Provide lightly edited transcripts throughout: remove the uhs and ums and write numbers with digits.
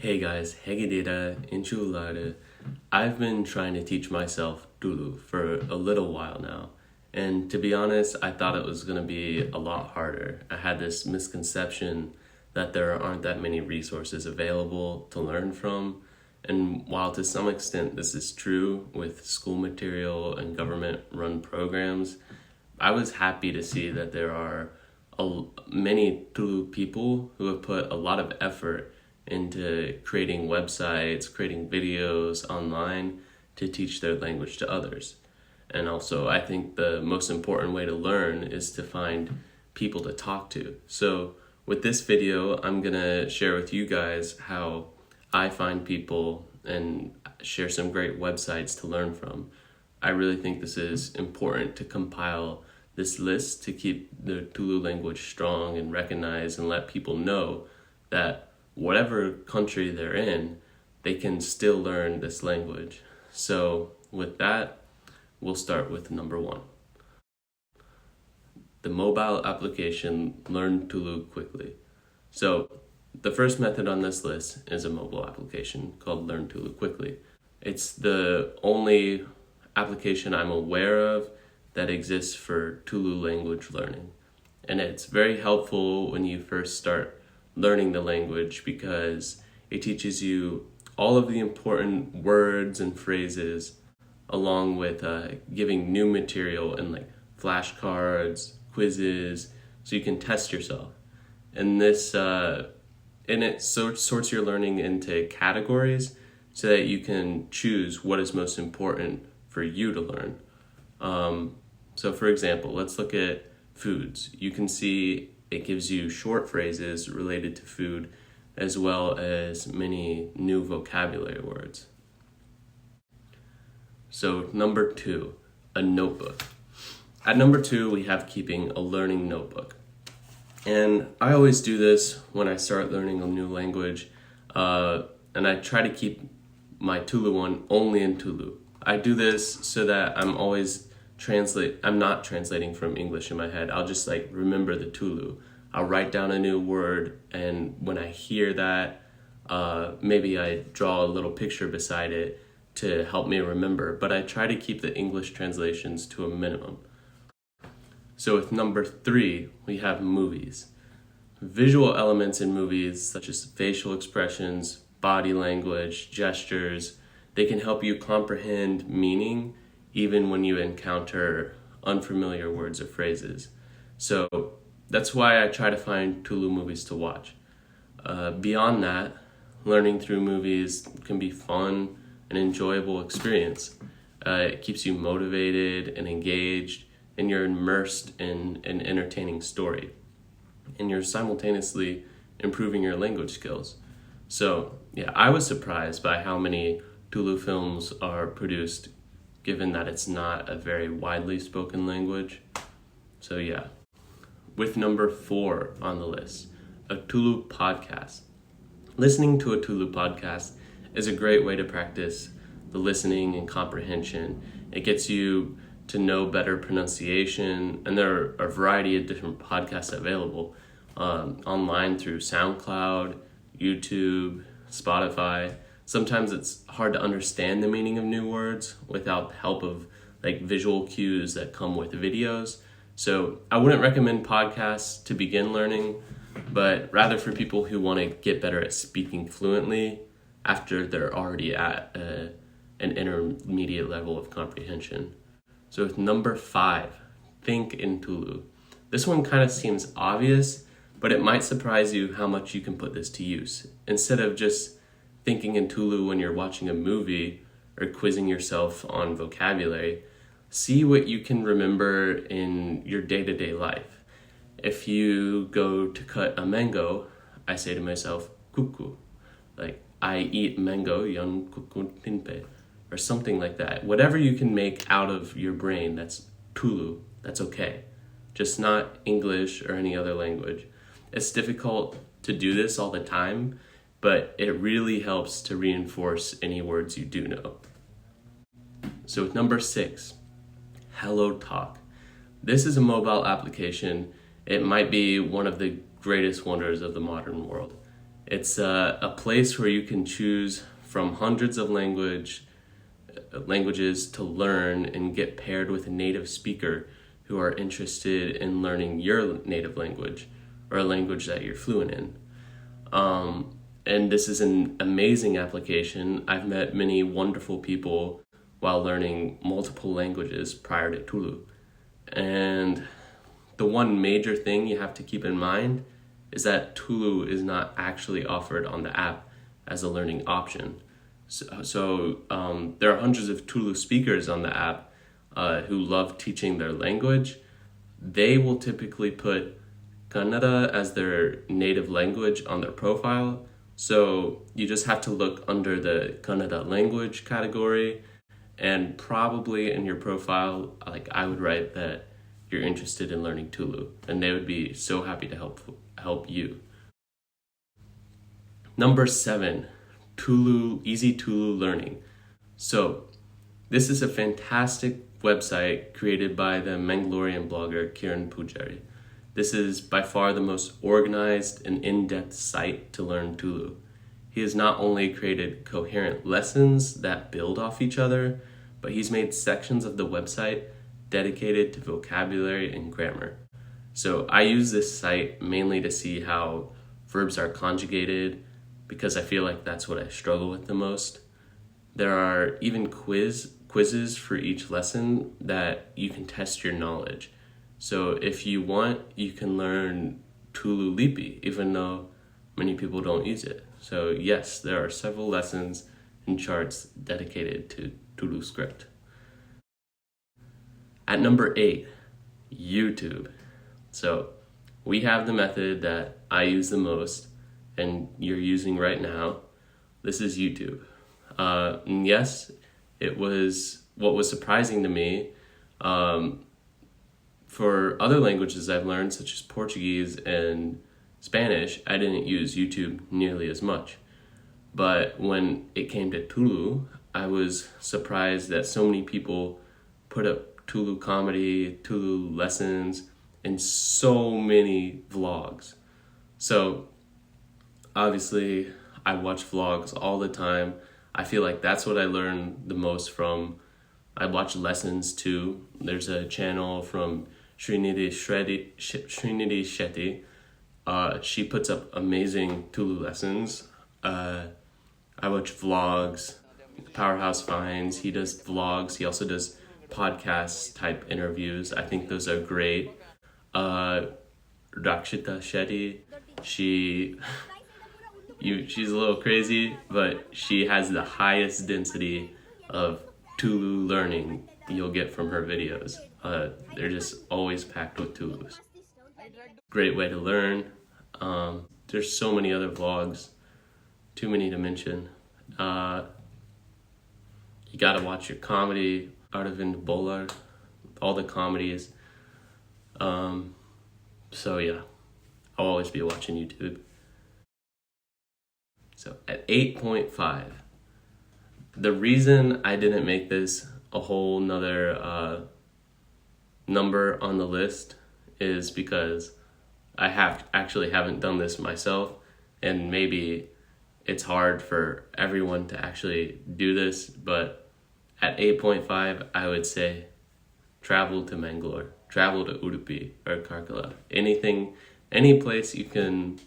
Hey guys, Hegedera Inchulare. I've been trying to teach myself TULU for a little while now. And to be honest, I thought it was going to be a lot harder. I had this misconception that there aren't that many resources available to learn from. And while to some extent this is true with school material and government-run programs, I was happy to see that there are many TULU people who have put a lot of effort into creating websites, creating videos online to teach their language to others. And also, I think the most important way to learn is to find people to talk to. So with this video, I'm gonna share with you guys how I find people and share some great websites to learn from. I really think this is important to compile this list to keep the TULU language strong and recognized and let people know that whatever country they're in, they can still learn this language. So with that, we'll start with number 1. The mobile application Learn TULU quickly. So the first method on this list is a mobile application called Learn TULU quickly. It's the only application I'm aware of that exists for TULU language learning. And it's very helpful when you first start learning the language because it teaches you all of the important words and phrases along with giving new material and like flashcards, quizzes, so you can test yourself. And this it sorts your learning into categories so that you can choose what is most important for you to learn. So for example, let's look at foods. You can see it gives you short phrases related to food as well as many new vocabulary words. So number 2, a notebook. At number 2, we have keeping a learning notebook. And I always do this when I start learning a new language, and I try to keep my TULU one only in TULU. I do this so that I'm not translating from English in my head. I'll just remember the TULU. I'll write down a new word, and when I hear that, maybe I draw a little picture beside it to help me remember, but I try to keep the English translations to a minimum. So with number 3, we have movies. Visual elements in movies, such as facial expressions, body language, gestures, they can help you comprehend meaning even when you encounter unfamiliar words or phrases. So that's why I try to find TULU movies to watch. Beyond that, learning through movies can be fun and enjoyable experience. It keeps you motivated and engaged, and you're immersed in an entertaining story. And you're simultaneously improving your language skills. So yeah, I was surprised by how many TULU films are produced, given that it's not a very widely spoken language. So yeah. With number 4 on the list, a TULU podcast. Listening to a TULU podcast is a great way to practice the listening and comprehension. It gets you to know better pronunciation, and there are a variety of different podcasts available online through SoundCloud, YouTube, Spotify. Sometimes it's hard to understand the meaning of new words without the help of visual cues that come with videos. So I wouldn't recommend podcasts to begin learning, but rather for people who want to get better at speaking fluently after they're already at an intermediate level of comprehension. So with number 5, think in TULU. This one kind of seems obvious, but it might surprise you how much you can put this to use. Instead of just thinking in TULU when you're watching a movie or quizzing yourself on vocabulary, see what you can remember in your day-to-day life. If you go to cut a mango, I say to myself, kuku. I eat mango, yan kuku tinpe, or something like that. Whatever you can make out of your brain that's TULU, that's okay. Just not English or any other language. It's difficult to do this all the time, but it really helps to reinforce any words you do know. So with number 6, Hello Talk. This is a mobile application. It might be one of the greatest wonders of the modern world. It's a place where you can choose from hundreds of languages to learn and get paired with a native speaker who are interested in learning your native language or a language that you're fluent in. And this is an amazing application. I've met many wonderful people while learning multiple languages prior to TULU. And the one major thing you have to keep in mind is that TULU is not actually offered on the app as a learning option. So there are hundreds of TULU speakers on the app who love teaching their language. They will typically put Kannada as their native language on their profile. So you just have to look under the Kannada language category, and probably in your profile, like I would write that you're interested in learning TULU, and they would be so happy to help you. Number 7, TULU, Easy TULU Learning. So this is a fantastic website created by the Mangalorean blogger Kiran Pujari. This is by far the most organized and in-depth site to learn TULU. He has not only created coherent lessons that build off each other, but he's made sections of the website dedicated to vocabulary and grammar. So I use this site mainly to see how verbs are conjugated, because I feel like that's what I struggle with the most. There are even quizzes for each lesson that you can test your knowledge. So if you want, you can learn TULU Lipi, even though many people don't use it. So yes, there are several lessons and charts dedicated to TULU script. At number 8, YouTube. So we have the method that I use the most and you're using right now. This is YouTube. And yes, it was what was surprising to me. For other languages I've learned, such as Portuguese and Spanish, I didn't use YouTube nearly as much. But when it came to TULU, I was surprised that so many people put up TULU comedy, TULU lessons, and so many vlogs. So obviously, I watch vlogs all the time. I feel like that's what I learn the most from. I watch lessons too. There's a channel from Srinidhi Shetty. She puts up amazing TULU lessons. I watch vlogs. Powerhouse Finds, he does vlogs. He also does podcast type interviews. I think those are great. Rakshita Shetty, she's a little crazy, but she has the highest density of TULU learning you'll get from her videos. They're just always packed with TULUs. Great way to learn. There's so many other vlogs, too many to mention. You gotta watch your comedy, Arvind Bolar, all the comedies. So yeah, I'll always be watching YouTube. So at 8.5, the reason I didn't make this a whole nother number on the list is because I haven't done this myself, and maybe it's hard for everyone to actually do this, but at 8.5, I would say travel to Mangalore, travel to Udupi or Karkala. Any place you can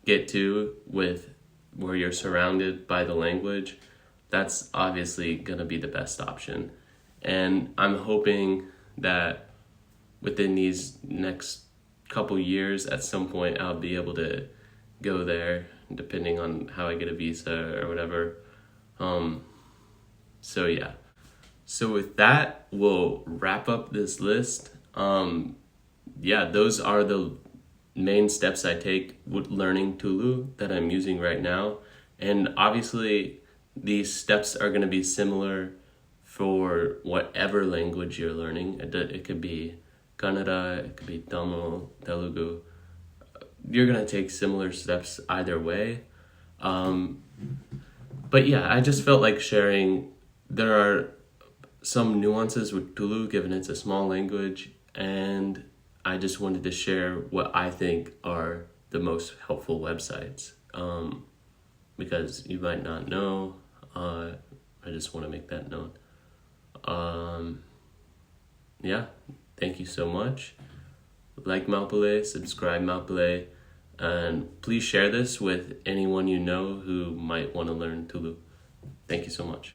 get to with where you're surrounded by the language, that's obviously going to be the best option. And I'm hoping that within these next couple years, at some point, I'll be able to go there, depending on how I get a visa or whatever. So yeah. So with that, we'll wrap up this list. Those are the main steps I take with learning TULU that I'm using right now. And obviously, these steps are going to be similar for whatever language you're learning. It could be Kannada, it could be Tamil, Telugu. You're going to take similar steps either way. But yeah, I just felt like sharing. There are some nuances with TULU, given it's a small language, and I just wanted to share what I think are the most helpful websites. because you might not know. I just want to make that known. Yeah, thank you so much. Like Maupule, subscribe Maupule, and please share this with anyone you know who might want to learn Tulu. Thank you so much.